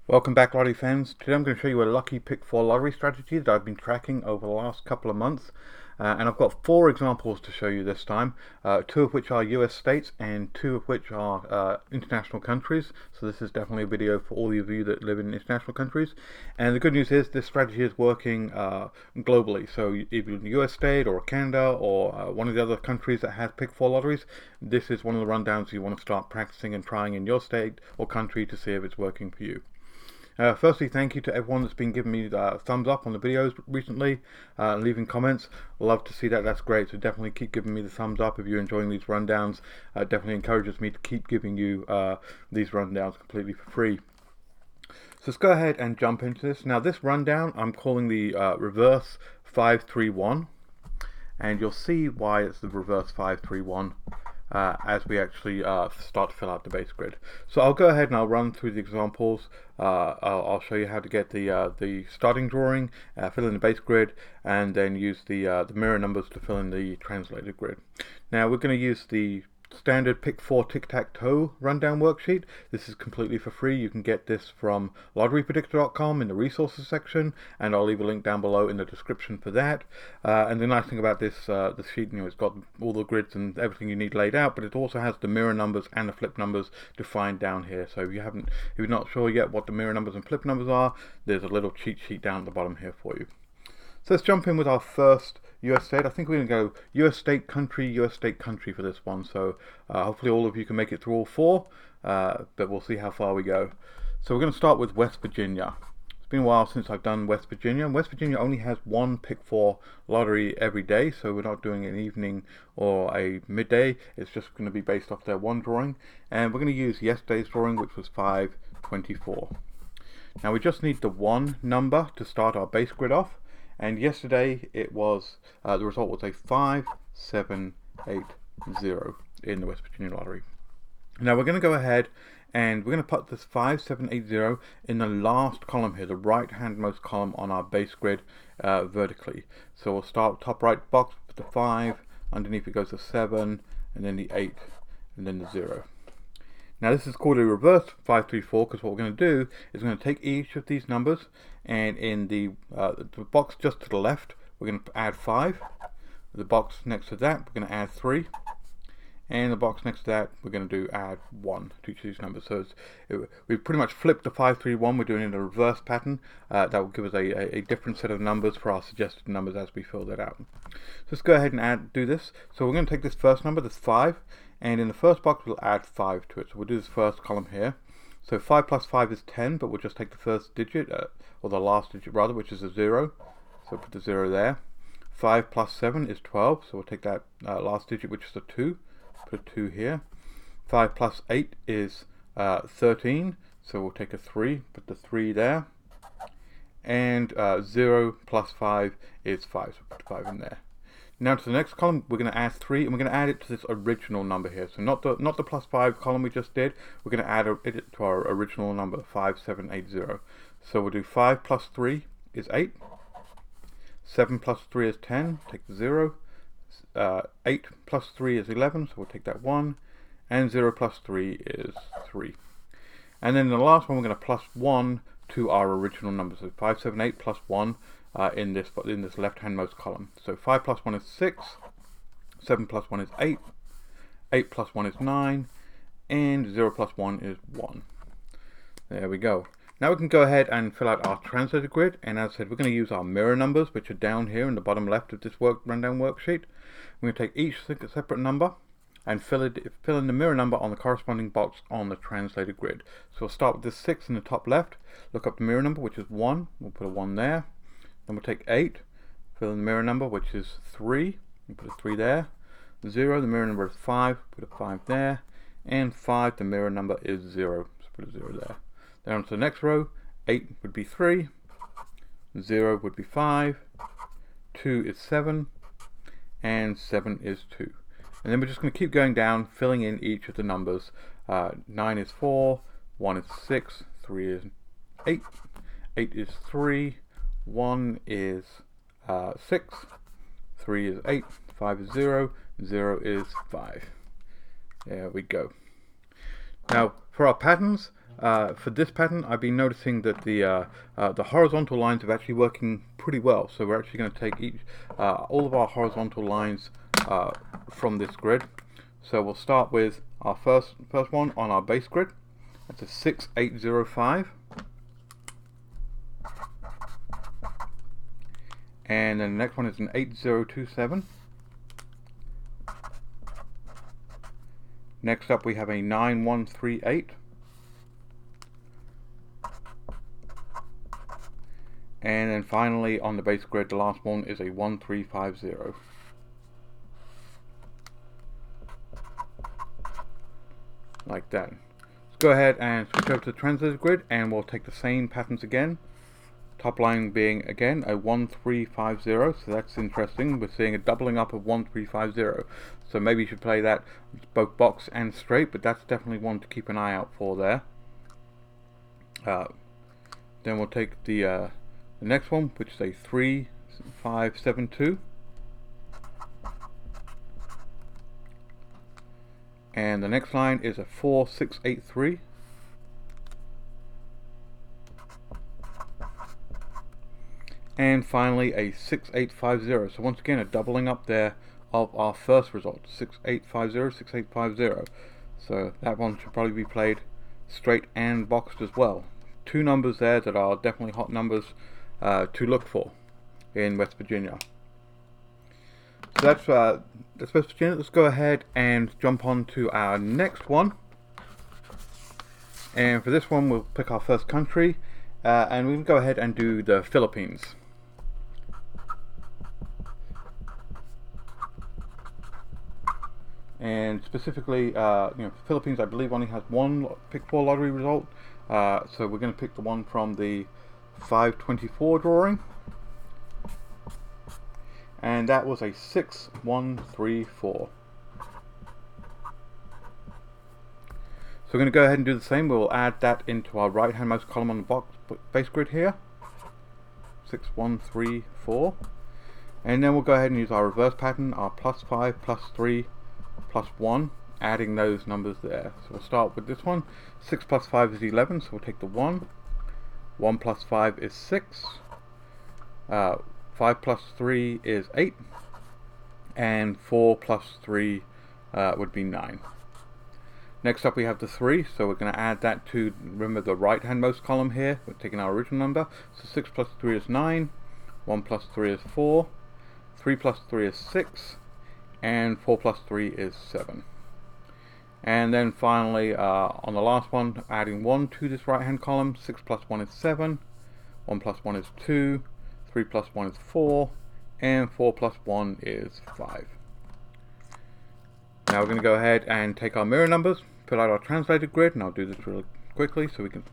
Welcome back, lottery fans. Today I'm going to show you a lucky pick 4 lottery strategy that I've been tracking over the last couple of months. And I've got 4 examples to show you this time, 2 of which are US states and 2 of which are international countries. So this is definitely a video for all of you that live in international countries. And the good news is this strategy is working globally. So if you're in the US state or Canada or one of the other countries that has pick 4 lotteries, this is one of the rundowns you want to start practicing and trying in your state or country to see if it's working for you. Firstly, thank you to everyone that's been giving me thumbs up on the videos recently, leaving comments. Love to see that. That's great. So definitely keep giving me the thumbs up if you're enjoying these rundowns. Definitely encourages me to keep giving you these rundowns completely for free. So let's go ahead and jump into this. Now this rundown I'm calling the reverse 531, and you'll see why it's the reverse 531 as we actually start to fill out the base grid. So I'll go ahead and I'll run through the examples. I'll show you how to get the starting drawing, fill in the base grid, and then use the mirror numbers to fill in the translated grid. Now we're going to use the standard pick 4 tic-tac-toe rundown worksheet. This is completely for free. You can get this from lotterypredictor.com in the resources section, and I'll leave a link down below in the description for that. And the nice thing about this sheet, it's got all the grids and everything you need laid out, but it also has the mirror numbers and the flip numbers defined down here. So if you're not sure yet what the mirror numbers and flip numbers are, there's a little cheat sheet down at the bottom here for you. So let's jump in with our first US state. I think we're going to go US state country for this one. So hopefully all of you can make it through all 4, but we'll see how far we go. So we're going to start with West Virginia. It's been a while since I've done West Virginia. West Virginia only has one pick 4 lottery every day, so we're not doing an evening or a midday. It's just going to be based off their one drawing. And we're going to use yesterday's drawing, which was 524. Now we just need the 1 number to start our base grid off. And yesterday it was, the result was a 5780 in the West Virginia Lottery. Now we're going to go ahead and we're going to put this 5780 in the last column here, the right handmost column on our base grid vertically. So we'll start top right box with the 5, underneath it goes the 7, and then the 8, and then the 0. Now this is called a reverse 534 because what we're going to do is we're going to take each of these numbers, and in the box just to the left we're going to add 5. The box next to that we're going to add 3, and the box next to that we're going to add 1 to each of these numbers. So we've pretty much flipped the 531. We're doing it in a reverse pattern. That will give us a different set of numbers for our suggested numbers as we fill that out. So let's go ahead and do this. So we're going to take this first number, this 5, and in the first box we'll add 5 to it. So we'll do this first column here. So 5 plus 5 is 10, but we'll just take the first digit, or the last digit rather, which is a 0. So put the 0 there. 5 plus 7 is 12, so we'll take that last digit, which is a 2. Put a 2 here. 5 plus 8 is 13, so we'll take a 3, put the 3 there. And 0 plus 5 is 5, so put 5 in there. Now to the next column, we're going to add 3, and we're going to add it to this original number here. So not the plus 5 column we just did. We're going to add it to our original number, 5780. So we'll do 5 plus 3 is 8. 7 plus 3 is 10. Take the 0. 8 plus 3 is 11. So we'll take that 1. And 0 plus 3 is 3. And then the last one, we're going to plus 1 to our original number. So 578 plus 1. In this left handmost column. So 5 plus 1 is 6, 7 plus 1 is 8, 8 plus 1 is 9, and 0 plus 1 is 1. There we go. Now we can go ahead and fill out our translated grid, and as I said, we're going to use our mirror numbers, which are down here in the bottom left of this rundown worksheet. We're going to take each separate number and fill in the mirror number on the corresponding box on the translated grid. So we'll start with this 6 in the top left, look up the mirror number, which is 1, we'll put a 1 there. Then we'll take 8, fill in the mirror number, which is 3, and put a 3 there. 0, the mirror number is 5, put a 5 there. And 5, the mirror number is 0, so put a 0 there. Then on to the next row, 8 would be 3, 0 would be 5, 2 is 7, and 7 is 2. And then we're just going to keep going down, filling in each of the numbers. 9 is 4, 1 is 6, 3 is 8, 8 is 3, 1 is 6, 3 is 8, 5 is 0, 0 is 5. There we go. Now for our patterns, For this pattern, I've been noticing that the horizontal lines are actually working pretty well. So we're actually going to take all of our horizontal lines from this grid. So we'll start with our first one on our base grid. That's a 6805. And then the next one is an 8027. Next up we have a 9138. And then finally on the base grid, the last one is a 1350. Like that. Let's go ahead and switch over to the translated grid, and we'll take the same patterns again. Top line being again a 1350, so that's interesting. We're seeing a doubling up of 1350. So maybe you should play that both box and straight, but that's definitely one to keep an eye out for there. Then we'll take the next one, which is a 3572. And the next line is a 4683. And finally a 6850. So once again a doubling up there of our first result, 6850, 6850. So that one should probably be played straight and boxed as well. Two numbers there that are definitely hot numbers to look for in West Virginia. So that's West Virginia. Let's go ahead and jump on to our next one. And for this one we'll pick our first country, and we can go ahead and do the Philippines. And specifically, Philippines, I believe, only has one Pick 4 lottery result. So we're going to pick the one from the 524 drawing. And that was a 6134. So we're going to go ahead and do the same. We'll add that into our right handmost column on the box base grid here. 6134. And then we'll go ahead and use our reverse pattern, our +5, +3, +1, adding those numbers there. So we'll start with this one. 6 + 5 is 11, so we'll take the 1. 1 + 5 is 6. 5 + 3 is 8. And 4 + 3 would be 9. Next up we have the 3, so we're going to add that to, remember, the right handmost column here. We're taking our original number. So 6 + 3 is 9. 1 + 3 is 4. 3 + 3 is 6. And 4 + 3 is 7. And then finally on the last one, adding 1 to this right hand column. 6 + 1 is 7. 1 + 1 is 2. 3 + 1 is 4. And 4 + 1 is 5. Now we're going to go ahead and take our mirror numbers, fill out our translated grid, and I'll do this really quickly so we can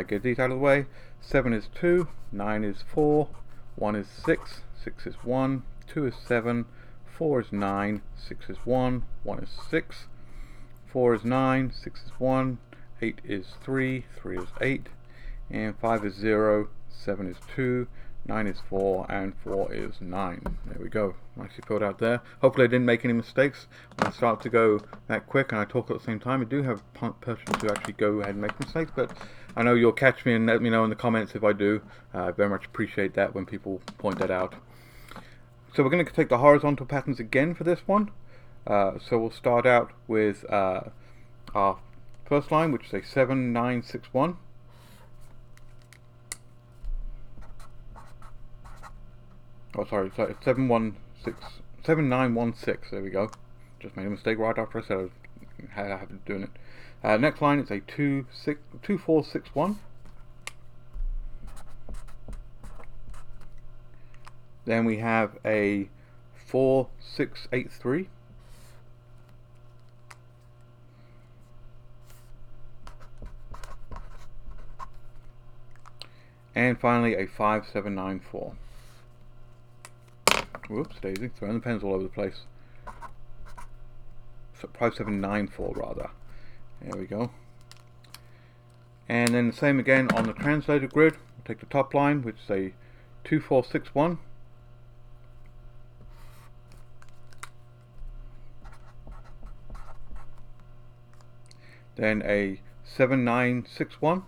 get these out of the way. 7 is 2, 9 is 4, 1 is 6, 6 is 1, 2 is 7, 4 is 9, 6 is 1, 1 is 6, 4 is 9, 6 is 1, 8 is 3, 3 is 8, and 5 is 0, 7 is 2, 9 is 4, and 4 is 9. There we go. Nicely filled out there. Hopefully I didn't make any mistakes when I start to go that quick and I talk at the same time. I do have persons who actually go ahead and make mistakes, but I know you'll catch me and let me know in the comments if I do. I very much appreciate that when people point that out. So we're going to take the horizontal patterns again for this one. So we'll start out with our first line, which is a 7961. Oh, sorry, 7916. There we go. Just made a mistake right after I said I have to doing it. Next line is a 2461. Then we have a 4683. And finally a 5794. Whoops, daisy, throwing the pens all over the place. So 5794 rather. There we go. And then the same again on the translated grid. We'll take the top line, which is a 2461. Then a 7961.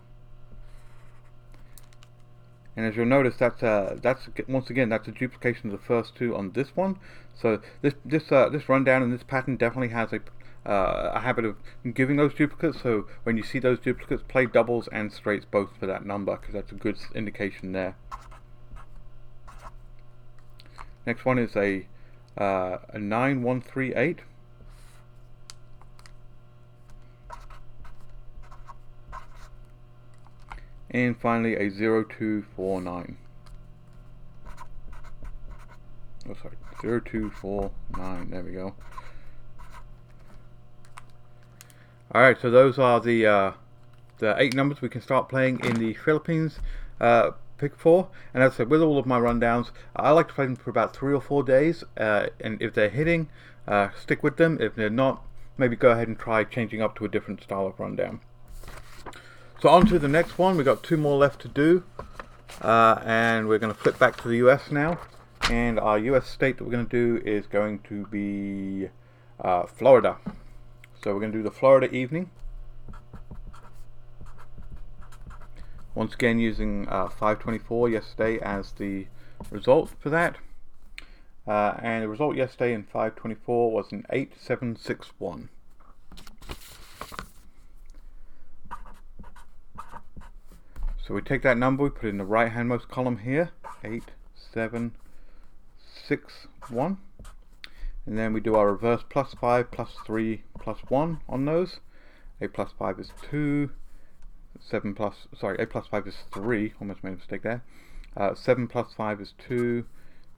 And as you'll notice, that's once again that's a duplication of the first two on this one. So this rundown and this pattern definitely has a habit of giving those duplicates. So when you see those duplicates, play doubles and straights both for that number, because that's a good indication there. Next one is a 9138. And finally a 0249. Oh, sorry, 0249. There we go. Alright, so those are the 8 numbers we can start playing in the Philippines Pick 4. And as I said, with all of my rundowns, I like to play them for about 3 or 4 days. And if they're hitting, stick with them. If they're not, maybe go ahead and try changing up to a different style of rundown. So on to the next one. We've got 2 more left to do, and we're going to flip back to the US now, and our US state that we're going to do is going to be Florida. So we're going to do the Florida evening, once again using 524 yesterday as the result for that, and the result yesterday in 524 was an 8761. So we take that number, we put it in the right handmost column here, 8761, and then we do our reverse +5, +3, +1 on those. 8 plus 5 is 2, 8 plus 5 is 3, almost made a mistake there. 7 plus 5 is 2,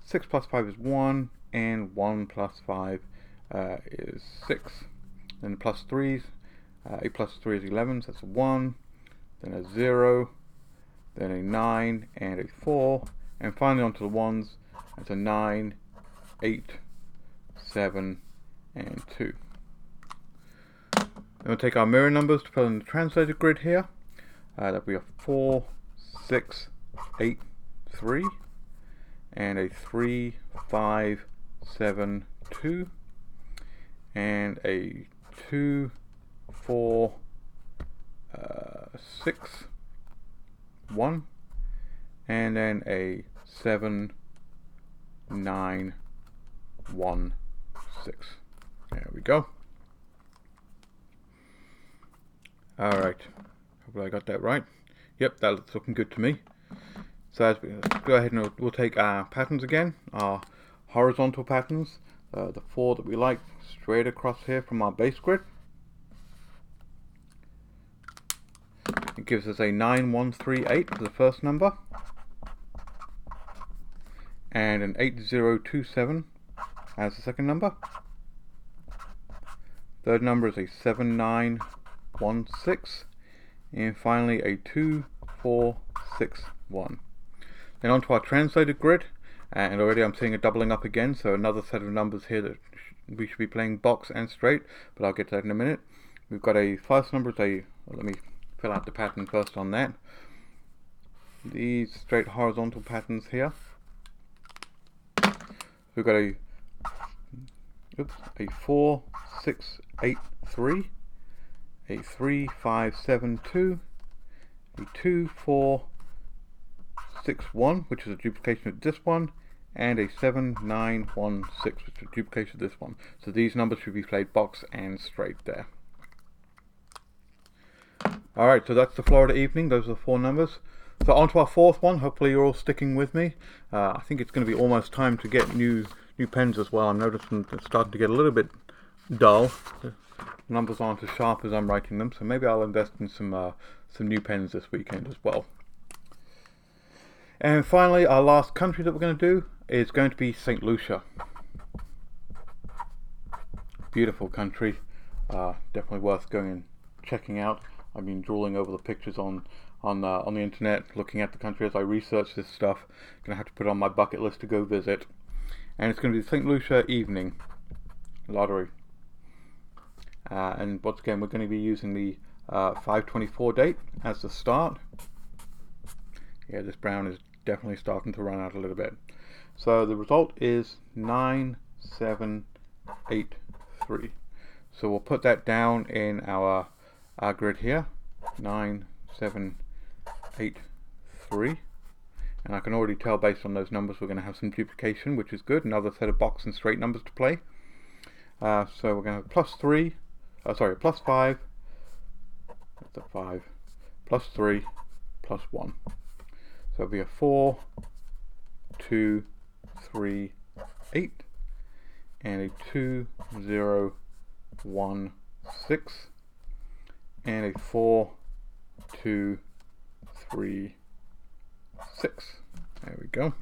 6 plus 5 is 1, and 1 plus 5 is 6. Then the plus 3s, 8 plus 3 is 11, so that's a 1, then a 0, then a 9 and a 4, and finally onto the ones, that's a 9, 8, 7, and 2. Then we'll take our mirror numbers to put in the translated grid here. That'll be a 4, 6, 8, 3, and a 3, 5, 7, 2, and a 2, 4, 6, 1, and then a 7, 9, 1, 6. There we go. Alright, hopefully I got that right. Yep, that looks looking good to me. So as we go ahead and we'll take our patterns again, our horizontal patterns, the 4 that we like, straight across here from our base grid. It gives us a 9138 for the first number, and an 8027 as the second number. Third number is a 7916, and finally a 2461. Then onto our translated grid, and already I'm seeing a doubling up again, so another set of numbers here that we should be playing box and straight, but I'll get to that in a minute. We've got a first number is a, let me fill out the pattern first on that. These straight horizontal patterns here. We've got a 4, 6, 8, 3, a 3, 5, 7, 2, a 2, 4, 6, 1, which is a duplication of this one, and a 7, 9, 1, 6, which is a duplication of this one. So these numbers should be played box and straight there. Alright, so that's the Florida evening. Those are the 4 numbers. So on to our 4th one. Hopefully you're all sticking with me. I think it's going to be almost time to get new pens as well. I'm noticing it's starting to get a little bit dull. The numbers aren't as sharp as I'm writing them, so maybe I'll invest in some new pens this weekend as well. And finally, our last country that we're going to do is going to be St Lucia. Beautiful country. Definitely worth going and checking out. I've been drooling over the pictures on the internet, looking at the country as I research this stuff. Gonna have to put it on my bucket list to go visit. And it's going to be the St Lucia Evening Lottery. And once again, we're going to be using the 524 date as the start. Yeah, this brown is definitely starting to run out a little bit. So the result is 9783. So we'll put that down in our grid here. 9, 7, 8, 3. And I can already tell based on those numbers we're going to have some duplication, which is good. Another set of box and straight numbers to play. So we're going to have plus 3, plus 5, that's a 5, plus 3, plus 1. So it'll be a 4, 2, 3, 8, and a 2, 0, 1, 6, and a 4, 2, 3, 6. There we go.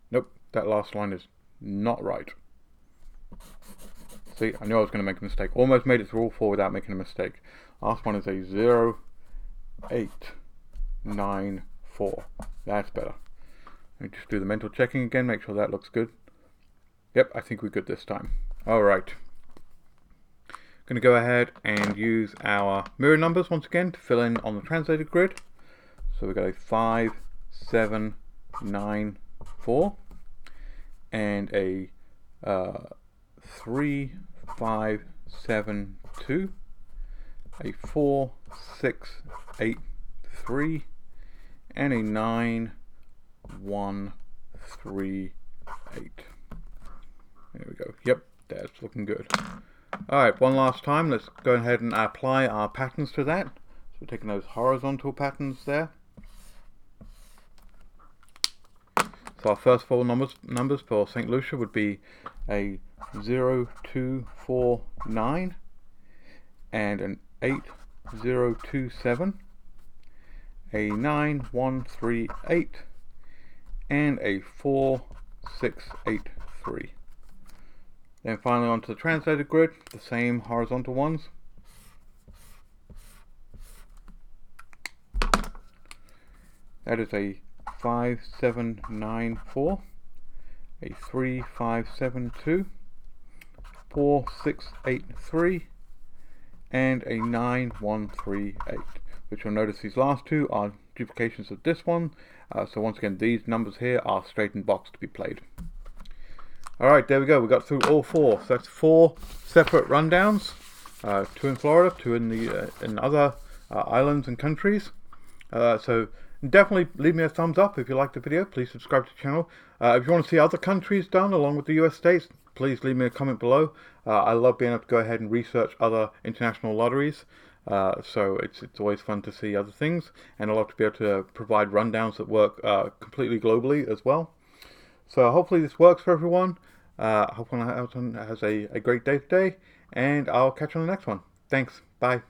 Nope, that last line is not right. See, I knew I was going to make a mistake. Almost made it through all 4 without making a mistake. Last one is a 0, 8, 9, 4. That's better. Let me just do the mental checking again, make sure that looks good. Yep, I think we're good this time. Alright. Going to go ahead and use our mirror numbers once again to fill in on the translated grid. So we've got a 5, 7, 9, 4, and a 3, 5, 7, 2, a 4, 6, 8, 3, and a 9, 1, 3, 8. There we go. Yep, that's looking good. Alright, one last time, let's go ahead and apply our patterns to that. So we're taking those horizontal patterns there. So our first 4 numbers for St Lucia would be a 0, 2, 4, 9, and an 8, 0, 2, 7, a 9, 1, 3, 8, and a 4, 6, 8, 3. Then finally onto the translated grid, the same horizontal ones. That is a 5, 7, 9, 4, a 3, 5, 7, 2, 4, 6, 8, 3, and a 9, 1, 3, 8. Which you'll notice these last 2 are duplications of this one. So once again, these numbers here are straightened box to be played. Alright, there we go. We got through all 4. So that's 4 separate rundowns. 2 in Florida, 2 in the in other islands and countries. So definitely leave me a thumbs up if you liked the video. Please subscribe to the channel. If you want to see other countries done along with the US states, please leave me a comment below. I love being able to go ahead and research other international lotteries. So it's always fun to see other things, and I love to be able to provide rundowns that work completely globally as well. So hopefully this works for everyone. Hope everyone has a great day today, and I'll catch you on the next one. Thanks. Bye.